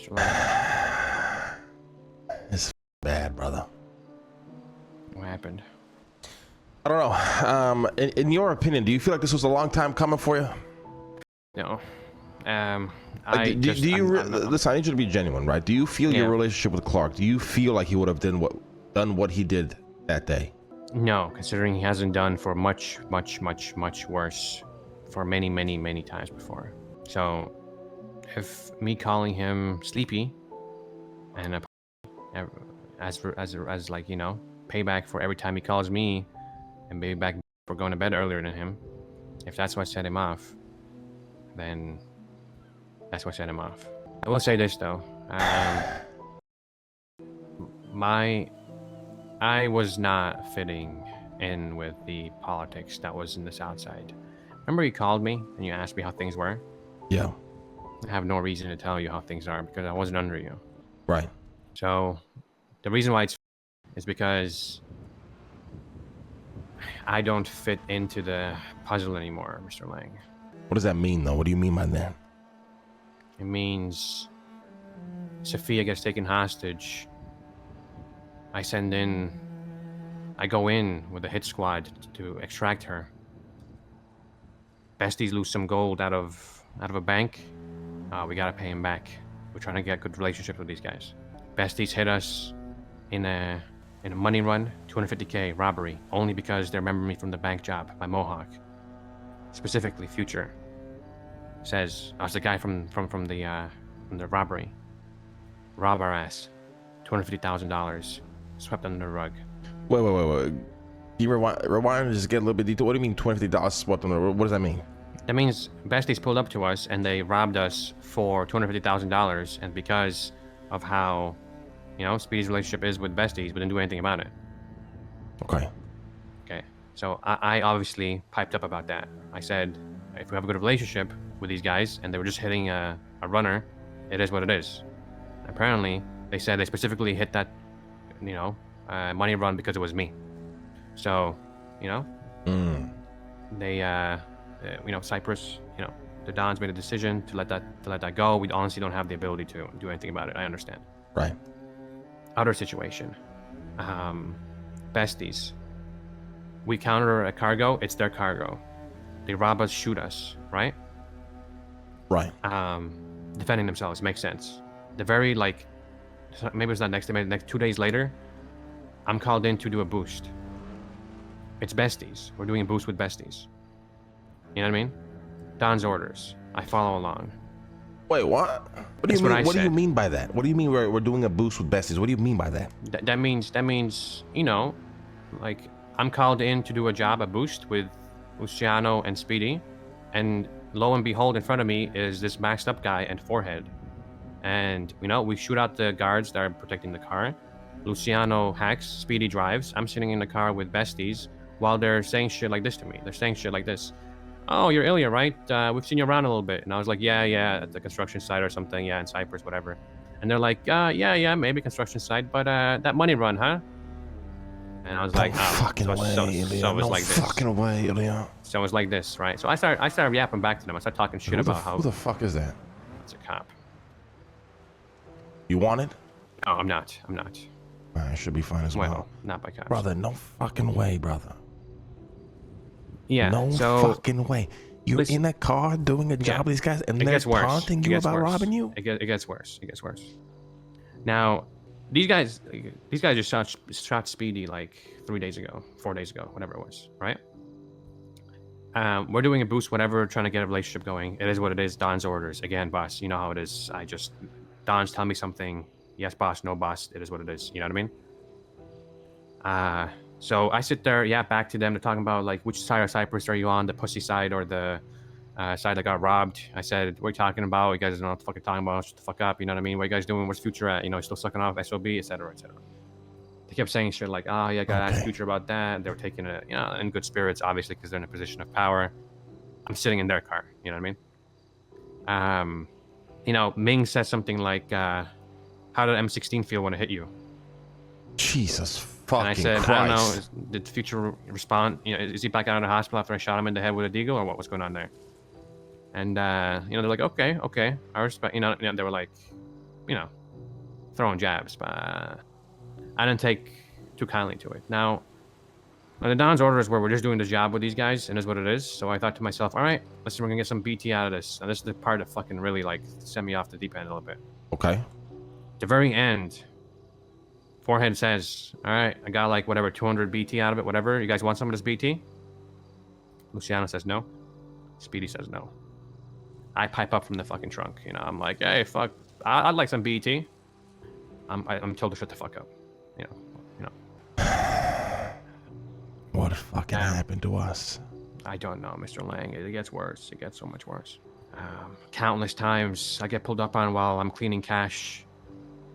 Mr. Lang? It's bad, brother. What happened? I don't know. In your opinion, do you feel like this was a long time coming for you? No. Listen, I need you to be genuine, right? Do you feel your relationship with Clark? Do you feel like he would have done what he did that day? No, considering he hasn't done for much worse for many times before. So, if me calling him sleepy and as like, you know, payback for every time he calls me and payback for going to bed earlier than him, if that's what set him off, then that's what set him off. I will say this though, I was not fitting in with the politics that was in the South Side. Remember you called me and you asked me how things were? Yeah. I have no reason to tell you how things are because I wasn't under you. Right. So the reason why it's is because I don't fit into the puzzle anymore, Mr. Lang. What does that mean, though? What do you mean by that? It means Sophia gets taken hostage. I go in with a hit squad to extract her. Besties lose some gold out of a bank. We gotta pay him back. We're trying to get good relationships with these guys. Besties hit us in a money run, 250K robbery, only because they remember me from the bank job by Mohawk. Specifically, Future says I was the guy from the robbery. Rob our ass, $250,000 swept under the rug. Wait. You rewind and just get a little bit detail. What do you mean $250 swept under the rug? What does that mean? That means Besties pulled up to us and they robbed us for $250,000, and because of how, you know, Speedy's relationship is with Besties, we didn't do anything about it. Okay. So I obviously piped up about that. I said, if we have a good relationship with these guys and they were just hitting a runner, it is what it is. Apparently, they said they specifically hit that, you know, money run because it was me. So, you know, they, you know, Cypress, you know, the Dons made a decision to let that go. We honestly don't have the ability to do anything about it. I understand. Right. Other situation, Besties. We counter a cargo. It's their cargo. They rob us, shoot us, right? Right. Defending themselves makes sense. The very, like, maybe it's not next day, maybe next 2 days later, I'm called in to do a boost. It's Besties. We're doing a boost with Besties. You know what I mean? Don's orders. I follow along. Wait, what? What do you mean by that? What do you mean we're doing a boost with Besties? What do you mean by that? That means, you know, like, I'm called in to do a job, a boost with Luciano and Speedy, and lo and behold, in front of me is this maxed up guy and Forehead. And, you know, we shoot out the guards that are protecting the car. Luciano hacks, Speedy drives. I'm sitting in the car with Besties while they're saying shit like this to me. They're saying shit like this. Oh, you're Ilya, right? We've seen you around a little bit. And I was like, yeah, at the construction site or something. Yeah, in Cyprus, whatever. And they're like, yeah, maybe construction site, but that money run, huh? And I was like, fucking way, Ilya. So it was like this. Fucking way, Ilya. So it was like this, right? So I started yapping back to them. I started talking shit about how... Who the fuck is that? It's a cop. You want it? No, I'm not. I should be fine as well. Not by cops. Brother, no fucking way, brother. Yeah, no fucking way. You're in a car doing a job with these guys, and they're taunting you about robbing you? It gets worse. Now, these guys just shot Speedy like 4 days ago, whatever it was, right? We're doing a boost, whatever, trying to get a relationship going. It is what it is. Don's orders. Again, boss, you know how it is. Don's telling me something. Yes, boss, no, boss. It is what it is. You know what I mean? So I sit there, back to them. They're talking about, like, which side of Cyprus are you on, the pussy side or the side that got robbed? I said, what are you talking about? You guys don't know what the fuck you're talking about. Shut the fuck up. You know what I mean? What are you guys doing? Where's Future at? You know, still sucking off SOB, etc., etc. They kept saying shit like, oh, yeah, gotta ask Future about that. They were taking it, you know, in good spirits, obviously, because they're in a position of power. I'm sitting in their car. You know what I mean? You know, Ming says something like, how did M16 feel when it hit you? Jesus fucking And I said, Christ. I don't know, did Future respond? You know, is he back out of the hospital after I shot him in the head with a deagle, or what was going on there? And, you know, they're like, okay, I respect, you know, they were like, throwing jabs, but I didn't take too kindly to it. Now, the Don's orders were, we're just doing the job with these guys, and is what it is. So I thought to myself, all right, we're gonna get some BT out of this. And this is the part that fucking really like sent me off the deep end a little bit. Okay. At the very end, Forehead says, all right, I got like whatever, 200 BT out of it, whatever. You guys want some of this BT? Luciano says no. Speedy says no. I pipe up from the fucking trunk. I'm like, hey, fuck, I'd like some BT. I'm told to shut the fuck up. What fucking happened to us? I don't know, Mr. Lang. It gets worse. It gets so much worse. Countless times I get pulled up on while I'm cleaning cash.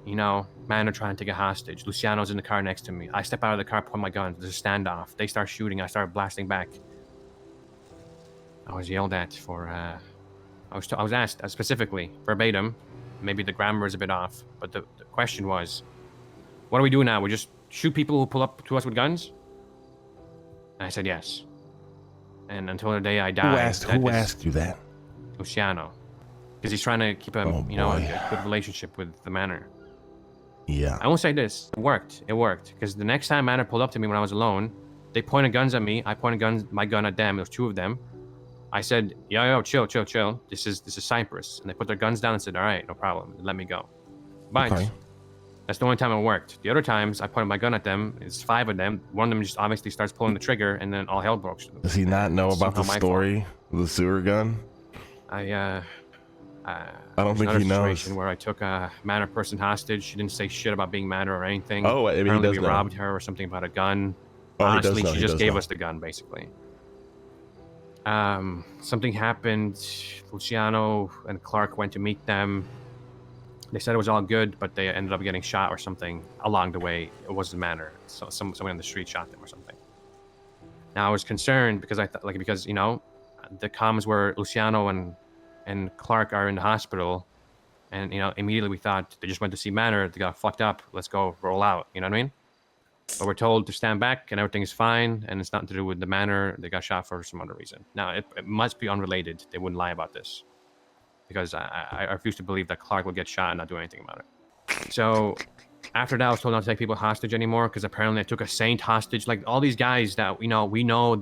Man are trying to take a hostage. Luciano's in the car next to me. I step out of the car, point my gun. There's a standoff. They start shooting. I start blasting back. I was yelled at for. I was asked specifically, verbatim. Maybe the grammar is a bit off, but the question was, "What do we do now? We just shoot people who pull up to us with guns?" And I said yes. And until the day I die. Who asked you that? Luciano, because he's trying to keep a a good relationship with the Manor. Yeah. I won't say this. It worked. Because the next time Manor pulled up to me when I was alone, they pointed guns at me. I pointed my gun at them. There was two of them. I said, yo, chill. This is Cypress. And they put their guns down and said, all right, no problem. Let me go. But that's the only time it worked. The other times I pointed my gun at them. It's 5 of them. One of them just obviously starts pulling the trigger, and then all hell broke. Does he not know about the story of the sewer gun? I don't think he knows. Situation where I took a Manor person hostage. She didn't say shit about being Manor or anything. Oh, I mean, apparently we robbed her or something about a gun. Honestly, she just gave us the gun, basically. Something happened. Luciano and Clark went to meet them. They said it was all good, but they ended up getting shot or something along the way. It wasn't Manor. So someone on the street shot them or something. Now I was concerned because the comms were Luciano and Clark are in the hospital, and immediately we thought they just went to see Manor. They got fucked up. Let's go roll out. You know what I mean? But we're told to stand back and everything is fine, and it's nothing to do with the Manor. They got shot for some other reason. Now it must be unrelated. They wouldn't lie about this, because I refuse to believe that Clark would get shot and not do anything about it. So after that, I was told not to take people hostage anymore, because apparently I took a saint hostage. Like all these guys that we know, we know,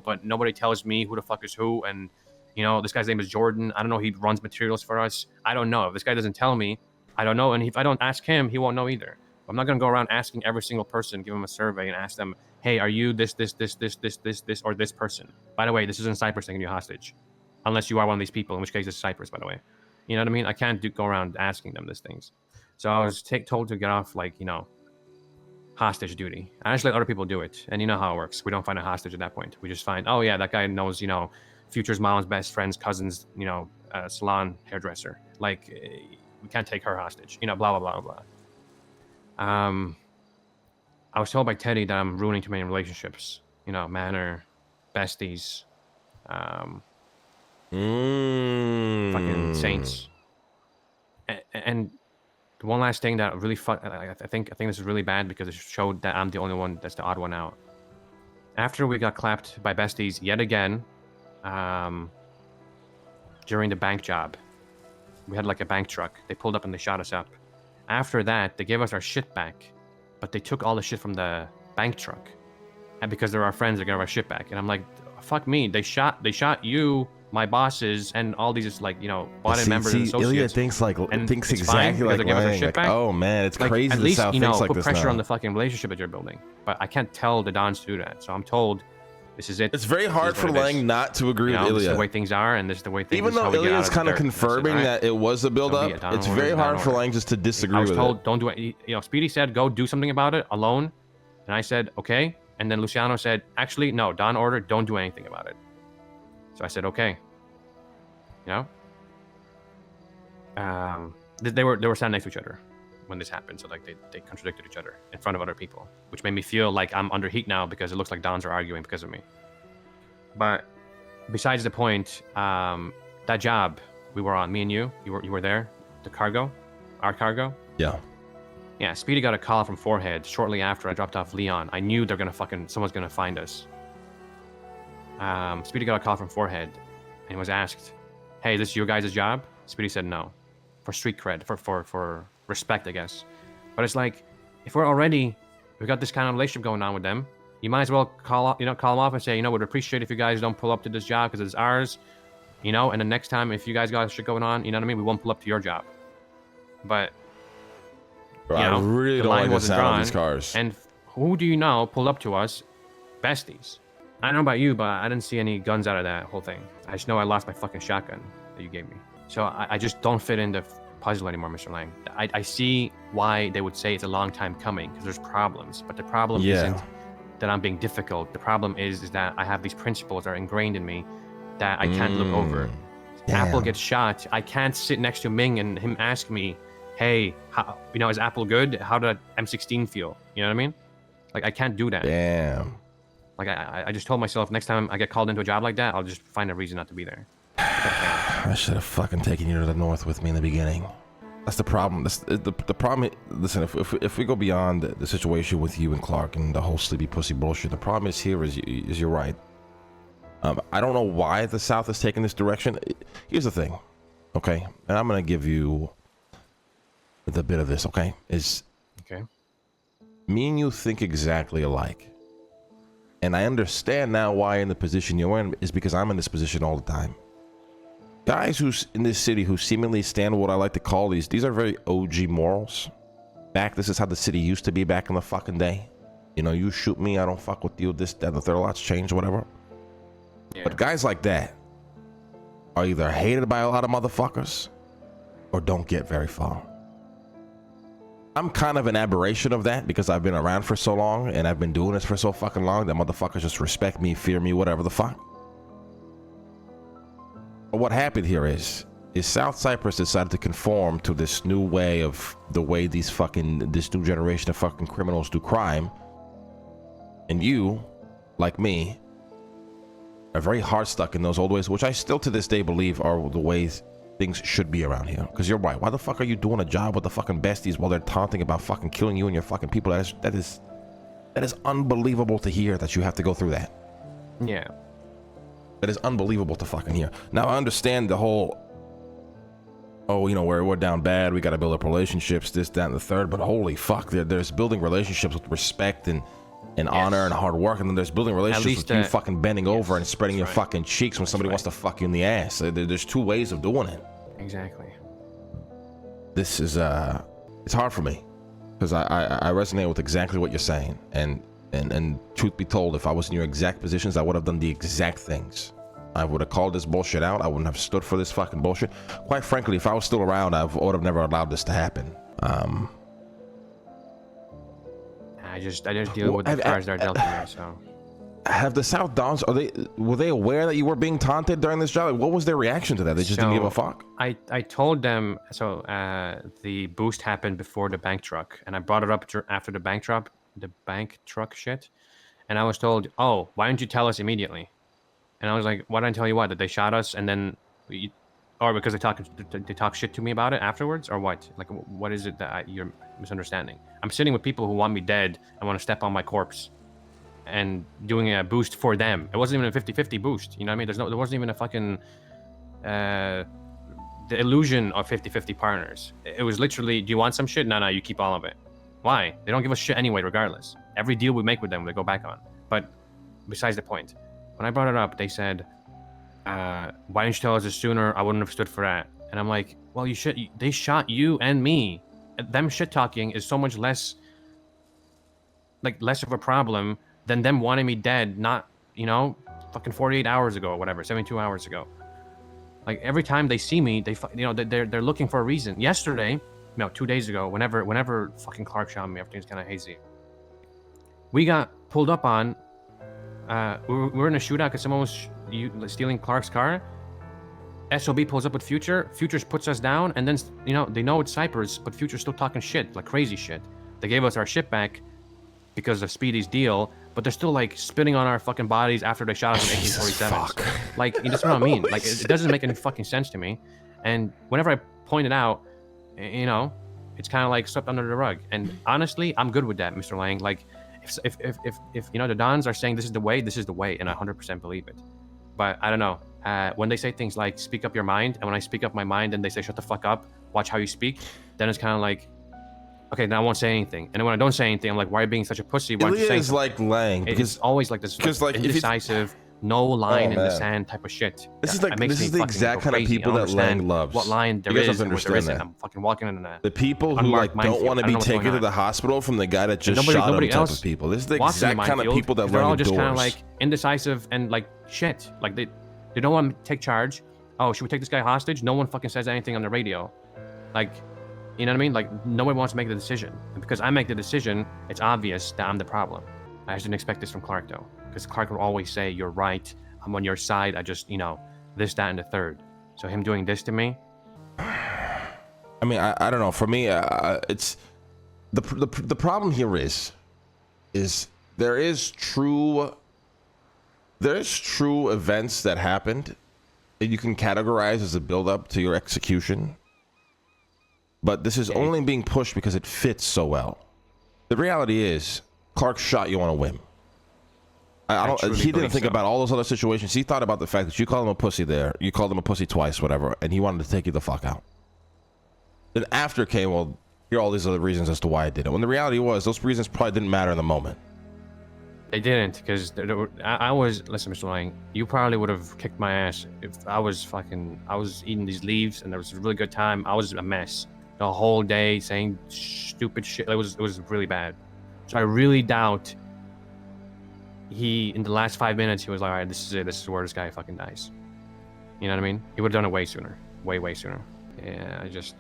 but nobody tells me who the fuck is who. And this guy's name is Jordan. I don't know. He runs materials for us. I don't know. If this guy doesn't tell me, I don't know. And if I don't ask him, he won't know either. I'm not gonna go around asking every single person, give them a survey, and ask them, "Hey, are you this, or this person? By the way, this isn't Cypress taking you hostage, unless you are one of these people. In which case, it's Cypress, by the way. You know what I mean? I can't go around asking them these things. So I was told to get off, hostage duty. I just let other people do it, and you know how it works. We don't find a hostage at that point. We just find, oh yeah, that guy knows, Future's mom's best friend's cousin's, salon hairdresser. Like, we can't take her hostage. Blah blah blah blah. I was told by Teddy that I'm ruining too many relationships. Manor, besties, fucking saints. And the one last thing that really I think this is really bad, because it showed that I'm the only one that's the odd one out. After we got clapped by besties yet again, during the bank job, we had like a bank truck. They pulled up and they shot us up. After that, they gave us our shit back, but they took all the shit from the bank truck. And because they're our friends, they got our shit back. And I'm like, fuck me. They shot you, my bosses, and all these bought-in members and associates. Ilya thinks exactly like Lang. Oh man, it's crazy. At least put pressure now on the fucking relationship that you're building. But I can't tell the Dons to do that. So I'm told, this is it. It's very hard for Lang not to agree with Ilya. This is the way things are, and this is the way things. Even though Ilya's kind of confirming that it was a build-up, it's very hard for Lang just to disagree with it. I was told, don't do it. Speedy said, go do something about it alone, and I said, okay. And then Luciano said, actually, no, Don ordered, don't do anything about it. So I said, okay. They were standing next to each other when this happened, so they contradicted each other in front of other people, which made me feel like I'm under heat now, because it looks like Dons are arguing because of me. But besides the point, that job we were on, me and you were there, our cargo. Yeah, Speedy got a call from Forehead shortly after I dropped off Leon. I knew someone's gonna find us. Speedy got a call from Forehead and was asked, hey, is this your guys' job? Speedy said no. street cred, for respect, I guess. But it's like, if we've got this kind of relationship going on with them, you might as well call them off and say, we'd appreciate if you guys don't pull up to this job because it's ours, and the next time if you guys got shit going on, you know what I mean, we won't pull up to your job. But I really don't like the sound of these cars. And who do you know pulled up to us? Besties. I don't know about you, but I didn't see any guns out of that whole thing. I just know I lost my fucking shotgun that you gave me. So I just don't fit in the puzzle anymore, Mr. Lang. I see why they would say it's a long time coming, because there's problems. But the problem isn't that I'm being difficult. The problem is that I have these principles that are ingrained in me that I can't look over. Damn. Apple gets shot. I can't sit next to Ming and him ask me, hey, is Apple good? How did M16 feel? You know what I mean? Like, I can't do that. Damn. Like, I just told myself, next time I get called into a job like that, I'll just find a reason not to be there. I should have fucking taken you to the north with me in the beginning. That's the problem. The problem. Listen, if we go beyond the situation with you and Clark and the whole sleepy pussy bullshit, the problem is you're right. I don't know why the South is taking this direction. Here's the thing, okay? And I'm gonna give you the bit of this, okay? Okay. Me and you think exactly alike, and I understand now why in the position you're in is because I'm in this position all the time. Guys who's in this city who seemingly stand what I like to call these are very OG morals. This is how the city used to be back in the fucking day. You shoot me, I don't fuck with you, this, that, the third, lots changed, whatever. Yeah. But guys like that are either hated by a lot of motherfuckers or don't get very far. I'm kind of an aberration of that because I've been around for so long and I've been doing this for so fucking long that motherfuckers just respect me, fear me, whatever the fuck. But what happened here is South Cyprus decided to conform to this new way of the way this new generation of fucking criminals do crime. And you, like me, are very hard stuck in those old ways, which I still to this day believe are the ways things should be around here. Because you're right. Why the fuck are you doing a job with the fucking besties while they're taunting about fucking killing you and your fucking people? That is unbelievable to hear that you have to go through that. Yeah. That is unbelievable to fucking hear. Now I understand the whole, we're down bad, we got to build up relationships, this, that, and the third. But holy fuck, there's building relationships with respect and honor and hard work, and then there's building relationships with you fucking bending over and spreading your fucking cheeks when somebody wants to fuck you in the ass. There's two ways of doing it. Exactly. This is it's hard for me because I resonate with exactly what you're saying, and truth be told, if I was in your exact positions, I would have done the exact things. I would have called this bullshit out. I wouldn't have stood for this fucking bullshit. Quite frankly, if I was still around, I would have never allowed this to happen. I just deal with the cards that are dealt to me. So, have the South Dons? Were they aware that you were being taunted during this job? What was their reaction to that? They just didn't give a fuck. I told them. So the boost happened before the bank truck, and I brought it up after the bank truck shit, and I was told, "Oh, why didn't you tell us immediately?" And I was like, "Why didn't I tell you what? That they shot us, and then, or because they talk shit to me about it afterwards, or what? Like, what is it that you're misunderstanding? I'm sitting with people who want me dead and want to step on my corpse, and doing a boost for them. It wasn't even a 50-50 boost. You know what I mean? There wasn't even a fucking the illusion of 50-50 partners. It was literally, do you want some shit? No, you keep all of it. Why? They don't give us shit anyway, regardless. Every deal we make with them, they go back on. But besides the point, when I brought it up, they said, why didn't you tell us this sooner? I wouldn't have stood for that. And I'm like, well, they shot you and me. Them shit talking is so much less of a problem than them wanting me dead, not, fucking 48 hours ago or whatever, 72 hours ago. Like, every time they see me, they're looking for a reason. Yesterday, 2 days ago, whenever fucking Clark shot me, everything's kind of hazy. We got pulled up on. We were in a shootout because someone was stealing Clark's car. SOB pulls up with Future. Future puts us down, and then they know it's Cypress, but Future's still talking shit, like crazy shit. They gave us our shit back because of Speedy's deal, but they're still like spitting on our fucking bodies after they shot us with 1847s. Like, that's what I mean. Like, it doesn't make any fucking sense to me. And whenever I point it out, it's kind of like swept under the rug. And honestly, I'm good with that, Mr. Lang. Like, if the Dons are saying this is the way, and I 100% believe it. But I don't know. When they say things like speak up your mind, and when I speak up my mind and they say shut the fuck up, watch how you speak, then it's kind of like, okay, then I won't say anything. And then when I don't say anything, I'm like, why are you being such a pussy? Why aren't you Ilya saying is something? like lying It's because always like this, like, if it's- indecisive, no line Oh, in the man. sand type of shit. This is That like makes this me is the fucking exact go kind of crazy. people I don't that Lang understand loves. what line there You guys is have and to what there understand isn't. that. I'm fucking walking in a The people who unmarked like don't minefield. want I to be don't know what's taken going to on. the hospital from the guy that just Nobody- shot him nobody type else of people. This is the walks in the exact kind of minefield, people that 'cause they're run all the just kind of doors. like indecisive and like shit. Like they don't want to take charge. Oh, should we take this guy hostage? No one fucking says anything on the radio. Like, you know what I mean? Like, no one wants to make the decision. And because I make the decision, it's obvious that I'm the problem. I just didn't expect this from Clark, though. Because Clark would always say, you're right. I'm on your side. I just, this, that, and the third. So him doing this to me. I mean, I don't know. For me, it's the problem here is there is true events that happened that you can categorize as a build-up to your execution. But this is only being pushed because it fits so well. The reality is, Clark shot you on a whim. He didn't think about all those other situations. He thought about the fact that you called him a pussy there. You called him a pussy twice, whatever, and he wanted to take you the fuck out. Then after came, well, here are all these other reasons as to why I did it. When the reality was, those reasons probably didn't matter in the moment. They didn't, because I was, listen, Mr. Lang, you probably would have kicked my ass if I was eating these leaves and there was a really good time. I was a mess the whole day saying stupid shit. It was really bad. So I really doubt in the last 5 minutes, he was like, all right, this is it. This is where this guy fucking dies. You know what I mean? He would have done it way sooner. Way sooner. Yeah, I just,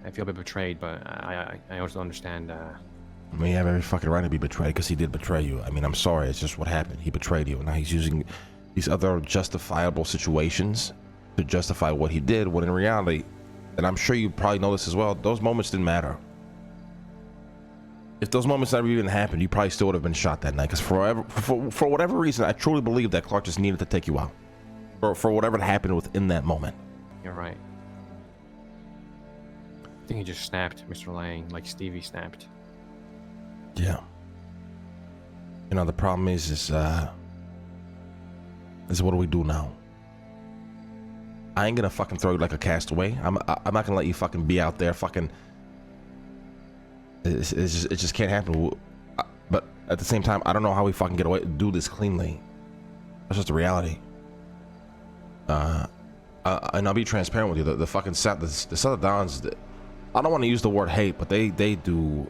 I feel a bit betrayed, but I also understand. I mean, you have every fucking right to be betrayed because he did betray you. I mean, I'm sorry. It's just what happened. He betrayed you. Now he's using these other justifiable situations to justify what he did, when in reality, and I'm sure you probably know this as well, those moments didn't matter. If those moments never even happened, you probably still would have been shot that night. Because for whatever reason, I truly believe that Clark just needed to take you out. For whatever happened within that moment. You're right. I think he just snapped, Mr. Lang, like Stevie snapped. Yeah. The problem is what do we do now? I ain't gonna fucking throw you like a castaway. I'm not gonna let you fucking be out there fucking. It just can't happen. But at the same time, I don't know how we fucking get away do this cleanly. That's just the reality. And I'll be transparent with you. The fucking South, the Southern Dons. I don't want to use the word hate, but they do.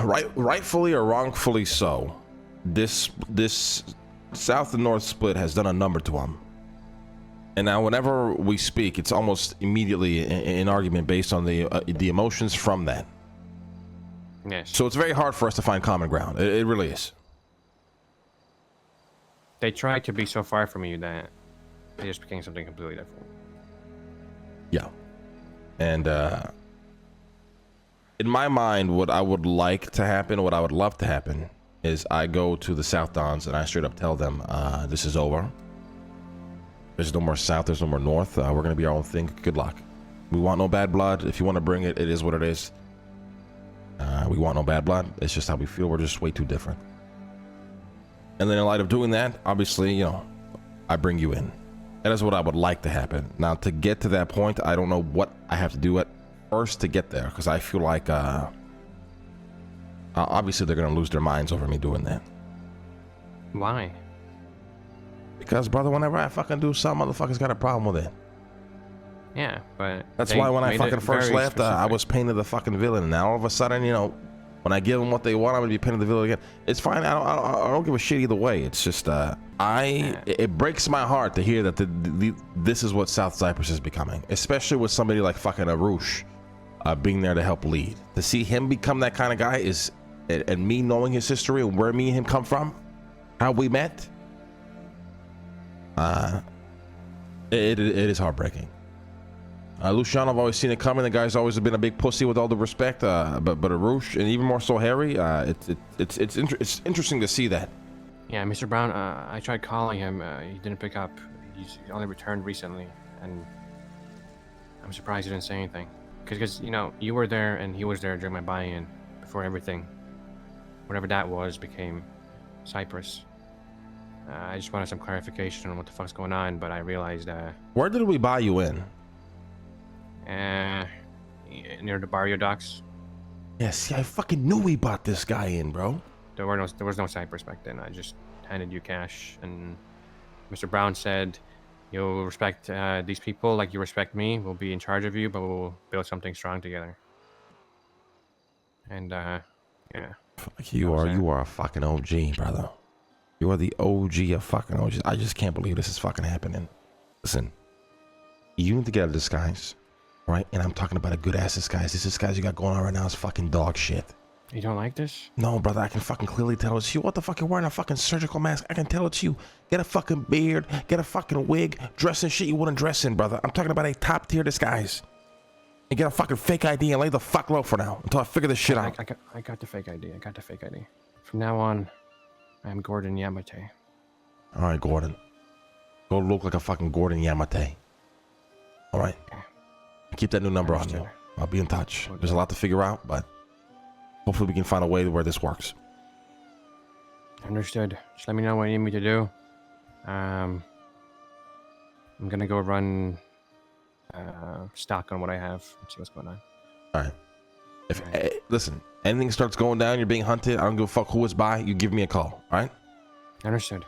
Rightfully or wrongfully so, this South and North split has done a number to them. And now whenever we speak, it's almost immediately an argument based on the emotions from that. Yes. So it's very hard for us to find common ground. It really is. They tried to be so far from you that they just became something completely different. Yeah. And in my mind, what I would like to happen, what I would love to happen, is I go to the South Dons and I straight up tell them, this is over. There's no more South, there's no more North. We're going to be our own thing. Good luck. We want no bad blood. If you want to bring it, it is what it is. We want no bad blood. It's just how we feel. We're just way too different. And then in light of doing that, obviously, I bring you in. That is what I would like to happen. Now, to get to that point, I don't know what I have to do at first to get there, because I feel like obviously they're going to lose their minds over me doing that. Why? Because, brother, whenever I fucking do something, motherfuckers got a problem with it. Yeah, but that's why when I fucking first left, I was painted the fucking villain. And now all of a sudden, when I give them what they want, I'm gonna be painted the villain again. It's fine. I don't give a shit either way. It's just it breaks my heart to hear that this is what South Cyprus is becoming, especially with somebody like fucking Arush being there to help lead. To see him become that kind of guy and me knowing his history and where me and him come from, how we met. It is heartbreaking. Luciano, I've always seen it coming. The guy's always been a big pussy, with all the respect. But Arush, and even more so Harry, it's interesting to see that. Yeah, Mr. Brown, I tried calling him. He didn't pick up. He's only returned recently, and I'm surprised he didn't say anything. Because you were there and he was there during my buy-in, before everything, whatever that was, became Cypress. I just wanted some clarification on what the fuck's going on, but I realized. Where did we buy you in? near the barrio docks. Yeah, see, I fucking knew we bought this guy in, bro. There was no Cypress back then. I just handed you cash, and Mr. Brown said, "You'll respect these people like you respect me. We'll be in charge of you, but we'll build something strong together." And yeah, Fuck, you are a fucking OG, brother. You are the OG of fucking OGs. I just can't believe this is fucking happening. Listen, you need to get out of disguise, right? And I'm talking about a good ass disguise. This disguise you got going on right now is fucking dog shit. You don't like this? No, brother, I can fucking clearly tell it's you. What the fuck, you're wearing a fucking surgical mask? I can tell it's you. Get a fucking beard, get a fucking wig, dress in shit you wouldn't dress in, brother. I'm talking about a top tier disguise. And get a fucking fake ID and lay the fuck low for now until I figure this shit out. I got the fake ID. I got the fake ID. From now on, I am Gordon Yamate. All right, Gordon. Go look like a fucking Gordon Yamate. All right. Okay. Keep that new number on you. I'll be in touch. There's a lot to figure out, but hopefully we can find a way where this works. Understood. Just let me know what you need me to do. I'm gonna go run stock on what I have and see what's going on. All right. Listen, anything starts going down, you're being hunted, I don't give a fuck who it's by, you give me a call. All right. Understood.